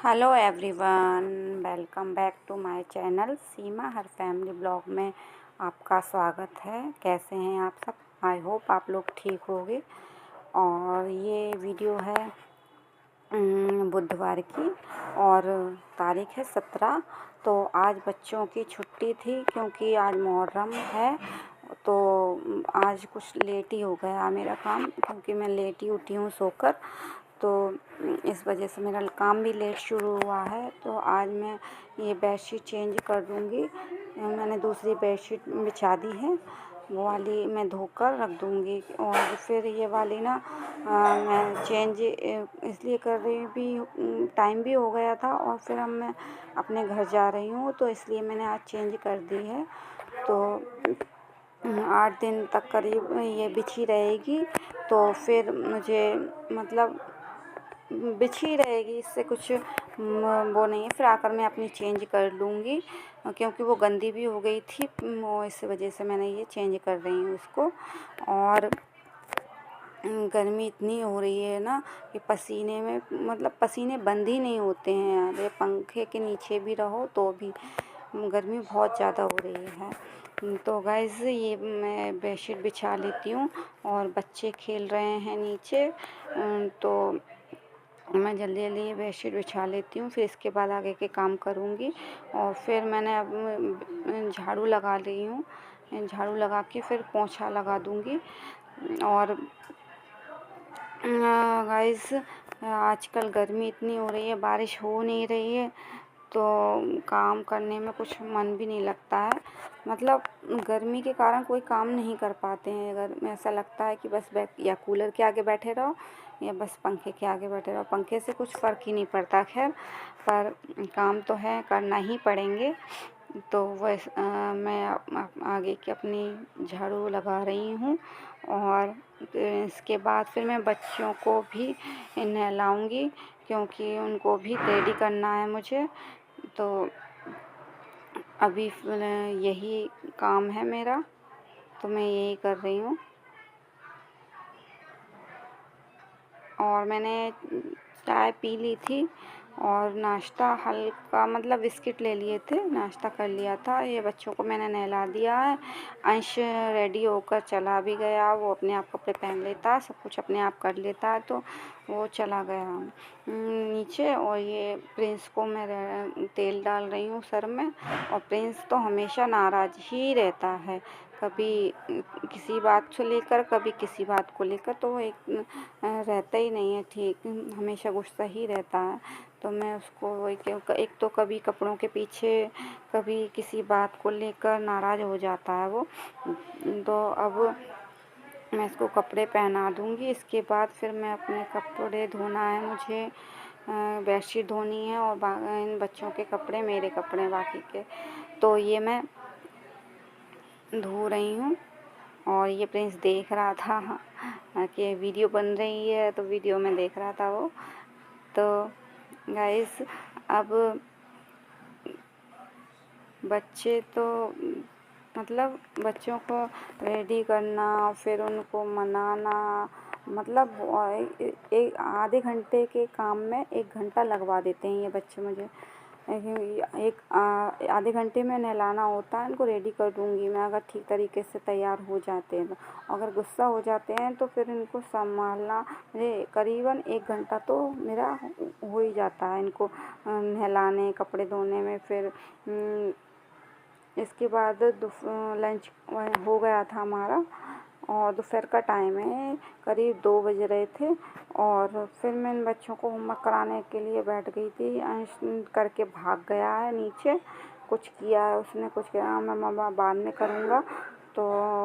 Hello everyone, welcome back to my channel Seema हर family blog में आपका स्वागत है। कैसे हैं आप सब? आई होप आप लोग ठीक होंगे। और ये वीडियो है बुधवार की और तारीख है 17। तो आज बच्चों की छुट्टी थी क्योंकि आज मुहर्रम है। तो आज कुछ लेट ही हो गया मेरा काम क्योंकि मैं लेट ही उठी हूँ सोकर। तो इस वजह से मेरा काम भी लेट शुरू हुआ है। तो आज मैं ये बेडशीट चेंज कर दूँगी। मैंने दूसरी बेडशीट बिछा दी है, वो वाली मैं धोकर रख दूँगी। और फिर ये वाली ना मैं चेंज इसलिए कर रही भी, टाइम भी हो गया था और फिर अब मैं अपने घर जा रही हूँ तो इसलिए मैंने आज चेंज कर दी है। तो 8 दिन तक करीब ये बिछी रहेगी। तो फिर मुझे मतलब बिछी रहेगी, इससे कुछ वो नहीं है। फिर आकर मैं अपनी चेंज कर लूँगी क्योंकि वो गंदी भी हो गई थी, वो इस वजह से मैंने ये चेंज कर रही हूँ उसको। और गर्मी इतनी हो रही है ना कि पसीने में मतलब पसीने बंद ही नहीं होते हैं यार। ये पंखे के नीचे भी रहो तो भी गर्मी बहुत ज़्यादा हो रही है। तो गाइज़ ये मैं बेडशीट बिछा लेती हूँ और बच्चे खेल रहे हैं नीचे। तो मैं जल्दी जल्दी ये बेडशीट बिछा लेती हूँ, फिर इसके बाद आगे के काम करूँगी। और फिर मैंने अब झाड़ू लगा रही हूँ, झाड़ू लगा के फिर पोंछा लगा दूँगी। और गाइस आजकल गर्मी इतनी हो रही है, बारिश हो नहीं रही है तो काम करने में कुछ मन भी नहीं लगता है। मतलब गर्मी के कारण कोई काम नहीं कर पाते हैं। अगर ऐसा लगता है कि बस या कूलर के आगे बैठे रहो या बस पंखे के आगे बैठे रहो। पंखे से कुछ फ़र्क ही नहीं पड़ता। खैर पर काम तो है, करना ही पड़ेंगे। तो मैं आगे की अपनी झाड़ू लगा रही हूँ। और इसके बाद फिर मैं बच्चों को भी नहलाऊँगी क्योंकि उनको भी रेडी करना है मुझे। तो अभी यही काम है मेरा, तो मैं यही कर रही हूँ। और मैंने चाय पी ली थी और नाश्ता हल्का मतलब बिस्किट ले लिए थे, नाश्ता कर लिया था। ये बच्चों को मैंने नहला दिया है। अंश रेडी होकर चला भी गया, वो अपने आप कपड़े पहन लेता है, सब कुछ अपने आप कर लेता है, तो वो चला गया नीचे। और ये प्रिंस को मैं तेल डाल रही हूँ सर में। और प्रिंस तो हमेशा नाराज़ ही रहता है, कभी किसी बात को लेकर कभी किसी बात को लेकर। तो वो एक रहता ही नहीं है ठीक, हमेशा गुस्सा ही रहता है। तो मैं उसको एक तो कभी कपड़ों के पीछे कभी किसी बात को लेकर नाराज़ हो जाता है वो। तो अब मैं इसको कपड़े पहना दूँगी। इसके बाद फिर मैं अपने कपड़े धोना है मुझे, बेडशीट धोनी है और इन बच्चों के कपड़े मेरे कपड़े बाकी के। तो ये मैं धो रही हूँ। और ये प्रिंस देख रहा था कि वीडियो बन रही है, तो वीडियो में देख रहा था वो। तो गाइस अब बच्चे तो मतलब बच्चों को रेडी करना, फिर उनको मनाना, मतलब एक आधे घंटे के काम में 1 घंटा लगवा देते हैं ये बच्चे मुझे। आधे घंटे में नहलाना होता है इनको, रेडी कर दूँगी मैं अगर ठीक तरीके से तैयार हो जाते हैं तो। अगर गुस्सा हो जाते हैं तो फिर इनको संभालना मुझे करीबन 1 घंटा तो मेरा हो ही जाता है इनको नहलाने, कपड़े धोने में। फिर इसके बाद लंच हो गया था हमारा और दोपहर का टाइम है, करीब 2 बज रहे थे। और फिर मैं इन बच्चों को होमवर्क कराने के लिए बैठ गई थी। अंश करके भाग गया है नीचे, कुछ किया है उसने, कुछ किया मैं मम्मा बाद में करूँगा। तो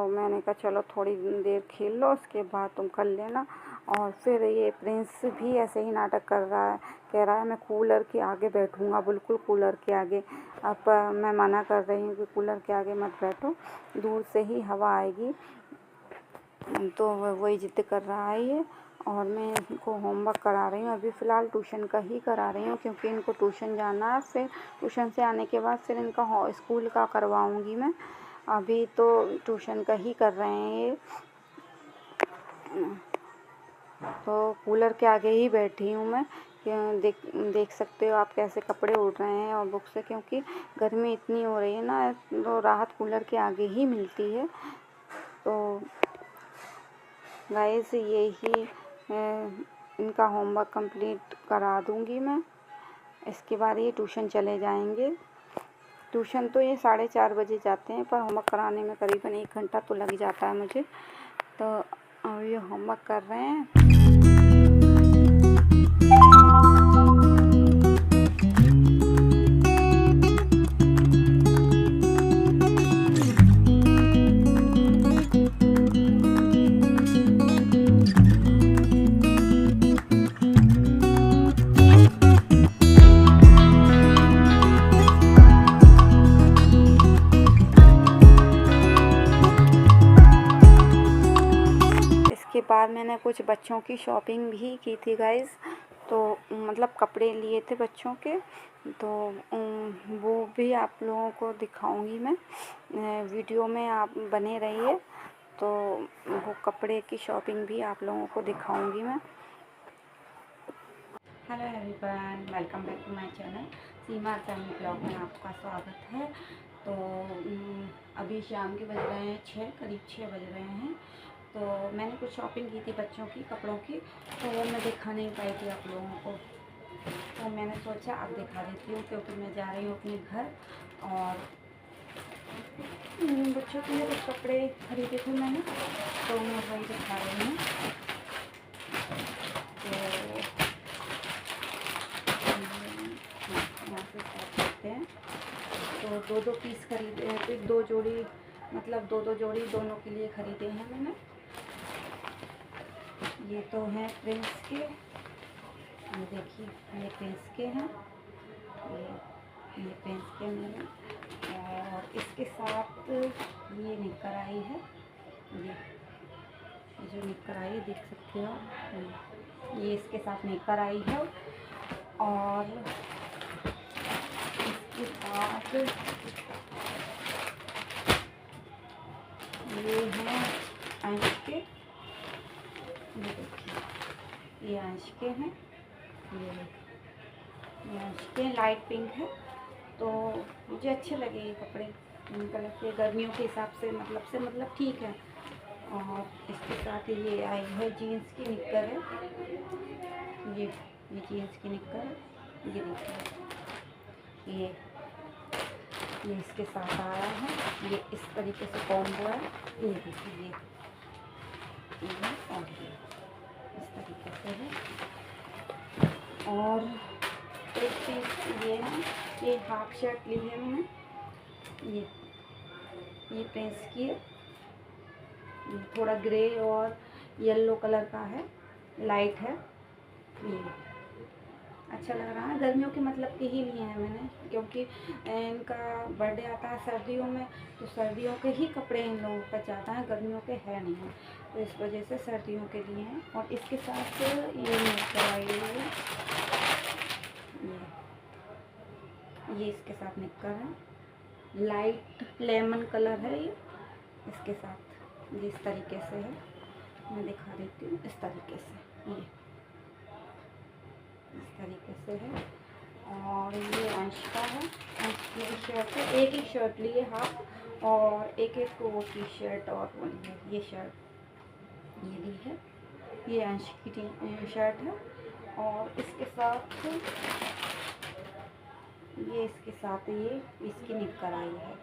मैंने कहा चलो थोड़ी देर खेल लो, उसके बाद तुम कर लेना। और फिर ये प्रिंस भी ऐसे ही नाटक कर रहा है, कह रहा है मैं कूलर के आगे बैठूँगा, बिल्कुल कूलर के आगे। अब मैं मना कर रही हूँ कि कूलर के आगे मत बैठो, दूर से ही हवा आएगी। तो वही ज़िद कर रहा है ये। और मैं इनको होमवर्क करा रही हूँ, अभी फ़िलहाल ट्यूशन का ही करा रही हूँ क्योंकि इनको ट्यूशन जाना है। फिर ट्यूशन से आने के बाद फिर इनका स्कूल का करवाऊँगी मैं। अभी तो ट्यूशन का ही कर रहे हैं ये। तो कूलर के आगे ही बैठी हूँ मैं देख सकते हो आप कैसे कपड़े उड़ रहे हैं और बुक से, क्योंकि गर्मी इतनी हो रही है ना, तो राहत कूलर के आगे ही मिलती है। तो गाइस यही इनका होमवर्क कंप्लीट करा दूँगी मैं। इसके बाद ये ट्यूशन चले जाएंगे। ट्यूशन तो ये 4:30 बजे जाते हैं, पर होमवर्क कराने में करीबन 1 घंटा तो लग जाता है मुझे। तो अब ये होमवर्क कर रहे हैं। के बाद मैंने कुछ बच्चों की शॉपिंग भी की थी गाइस। तो मतलब कपड़े लिए थे बच्चों के, तो वो भी आप लोगों को दिखाऊंगी मैं वीडियो में, आप बने रहिए। तो वो कपड़े की शॉपिंग भी आप लोगों को दिखाऊंगी मैं। Hello everyone, welcome back to my channel Seema family blog में आपका स्वागत है। तो अभी शाम के बज रहे हैं 6, करीब 6 बज रहे हैं। तो मैंने कुछ शॉपिंग की थी बच्चों की कपड़ों की, तो वो मैं दिखा नहीं पाई थी आप लोगों को। तो मैंने सोचा अब दिखा देती हूँ, क्योंकि मैं जा रही हूँ अपने घर और बच्चों के लिए कुछ कपड़े खरीदे थे मैंने, तो मैं वही दिखा रही हूँ। तो यहाँ से स्टार्ट करते हैं। तो 2-2 पीस खरीदे हैं, फिर 2 जोड़ी, मतलब 2-2 जोड़ी दोनों के लिए ख़रीदे हैं मैंने। ये तो हैं प्रिंस के, ये देखिए ये प्रिंस के हैं, ये प्रिंस के मैंने। और इसके साथ ये निक्कर आई है, ये जो निक्कर आई देख सकते हो, ये इसके साथ निक्कर आई है। और इसके साथ ये हैं अंश के, ये देखिए ये अंश के हैं, ये अंश के लाइट पिंक है। तो मुझे अच्छे लगे ये कपड़े कलर के, गर्मियों के हिसाब से मतलब ठीक है। और इसके साथ ये आई है जीन्स की निक्कर है, ये जीन्स की निक्कर है, ये देखिए ये इसके साथ आया है। ये इस तरीके से कॉम्बो है, ये देखिए ये और ये इस तरीके से है। और एक चीज़ ये है, ये हाफ शर्ट ली है मैंने, ये प्रिंस की है, थोड़ा ग्रे और येलो कलर का है, लाइट है। ये अच्छा लग रहा है, गर्मियों के मतलब के ही लिए हैं मैंने, क्योंकि इनका बर्थडे आता है सर्दियों में, तो सर्दियों के ही कपड़े इन लोगों का ज़्यादा है, गर्मियों के है नहीं है, तो इस वजह से सर्दियों के लिए हैं। और इसके साथ ये निक्कर आई है, ये इसके साथ निक्कर है, लाइट लेमन कलर है ये, इसके साथ ये इस तरीके से है, मैं दिखा देती हूँ इस तरीके से, ये इस तरीके से है। और ये अंश का है, अंश की शर्ट है, एक शर्ट ली है हाफ, और एक वो टी शर्ट और वो ली है, ये शर्ट ये ली है, ये अंश की शर्ट है। और इसके साथ ये इसकी निक्कर आई है,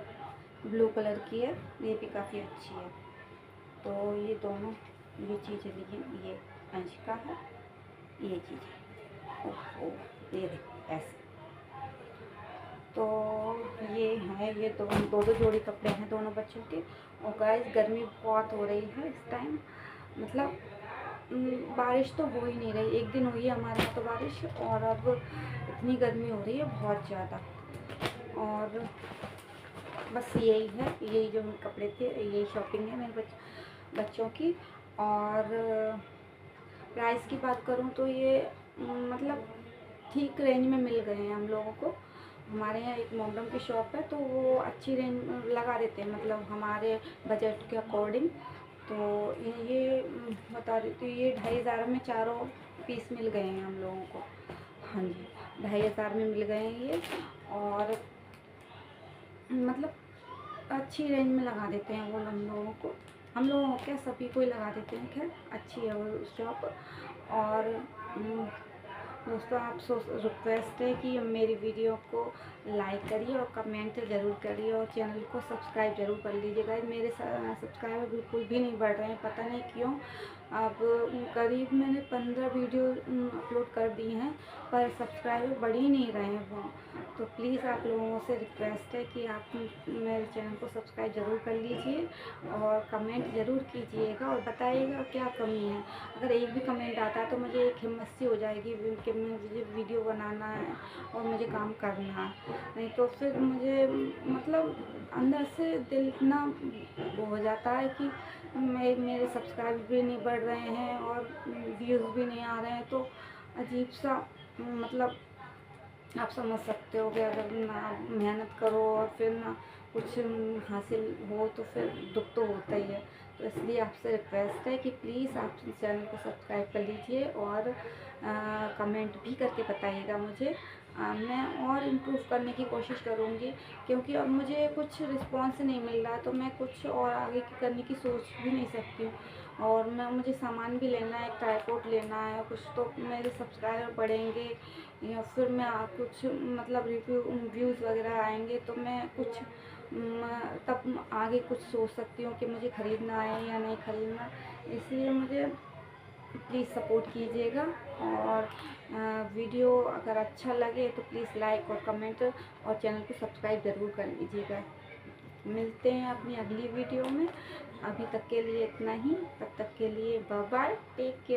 ब्लू कलर की है, ये भी काफ़ी अच्छी है। तो ये दोनों ये चीज़ें ली हैं, ये अंश का है, ये चीज़ ओह ये देखो ऐसे। तो ये है, ये दो जोड़ी कपड़े हैं दोनों बच्चों के। और गाइस गर्मी बहुत हो रही है इस टाइम, मतलब बारिश तो हो ही नहीं रही, एक दिन हुई है हमारे यहाँ तो बारिश, और अब इतनी गर्मी हो रही है बहुत ज़्यादा। और बस यही है, यही जो कपड़े थे, यही शॉपिंग है मेरे बच्चों की। और प्राइस की बात करूँ तो ये मतलब ठीक रेंज में मिल गए हैं हम लोगों को। हमारे यहाँ एक मोमडम की शॉप है, तो वो अच्छी रेंज लगा देते हैं, मतलब हमारे बजट के अकॉर्डिंग। तो ये बता देती हूँ, ये 2500 में चारों पीस मिल गए हैं हम लोगों को। हाँ जी, 2500 में मिल गए हैं ये। और मतलब अच्छी रेंज में लगा देते हैं वो हम लोगों को क्या सभी को ही लगा देते हैं। खैर अच्छी है वो शॉप। और दोस्तों आपसे रिक्वेस्ट है कि मेरी वीडियो को लाइक करिए और कमेंट ज़रूर करिए और चैनल को सब्सक्राइब ज़रूर कर लीजिएगा। मेरे सब्सक्राइबर बिल्कुल भी नहीं बढ़ रहे हैं, पता नहीं क्यों। अब करीब मैंने 15 वीडियो अपलोड कर दी हैं, पर सब्सक्राइबर बढ़ ही नहीं रहे हैं वो। तो प्लीज़ आप लोगों से रिक्वेस्ट है कि आप मेरे चैनल को सब्सक्राइब ज़रूर कर लीजिए और कमेंट ज़रूर कीजिएगा और बताइएगा क्या कमी है। अगर एक भी कमेंट आता है तो मुझे एक हिम्मत सी हो जाएगी कि मुझे वीडियो बनाना है और मुझे काम करना है। नहीं तो फिर मुझे मतलब अंदर से दिल इतना वो हो जाता है कि मेरे सब्सक्राइब भी नहीं बढ़ रहे हैं और व्यूज़ भी नहीं आ रहे हैं। तो अजीब सा मतलब आप समझ सकते हो कि अगर ना मेहनत करो और फिर ना कुछ हासिल हो तो फिर दुख तो होता ही है। तो इसलिए आपसे रिक्वेस्ट है कि प्लीज़ आप इस चैनल को सब्सक्राइब कर लीजिए और कमेंट भी करके बताइएगा मुझे। मैं और इम्प्रूव करने की कोशिश करूँगी, क्योंकि अब मुझे कुछ रिस्पॉन्स नहीं मिल रहा है तो मैं कुछ और आगे करने की सोच भी नहीं सकती हूँ। और मुझे सामान भी लेना है, एक ट्राइपॉड लेना है कुछ, तो मेरे सब्सक्राइबर बढ़ेंगे या फिर मैं कुछ मतलब व्यूज़ वगैरह आएंगे तो मैं कुछ तब आगे कुछ सोच सकती हूँ कि मुझे ख़रीदना है या नहीं ख़रीदना। इसलिए मुझे प्लीज़ सपोर्ट कीजिएगा और वीडियो अगर अच्छा लगे तो प्लीज़ लाइक और कमेंट और चैनल को सब्सक्राइब ज़रूर कर लीजिएगा। मिलते हैं अपनी अगली वीडियो में। अभी तक के लिए इतना ही, तब तक के लिए बाय बाय, टेक केयर।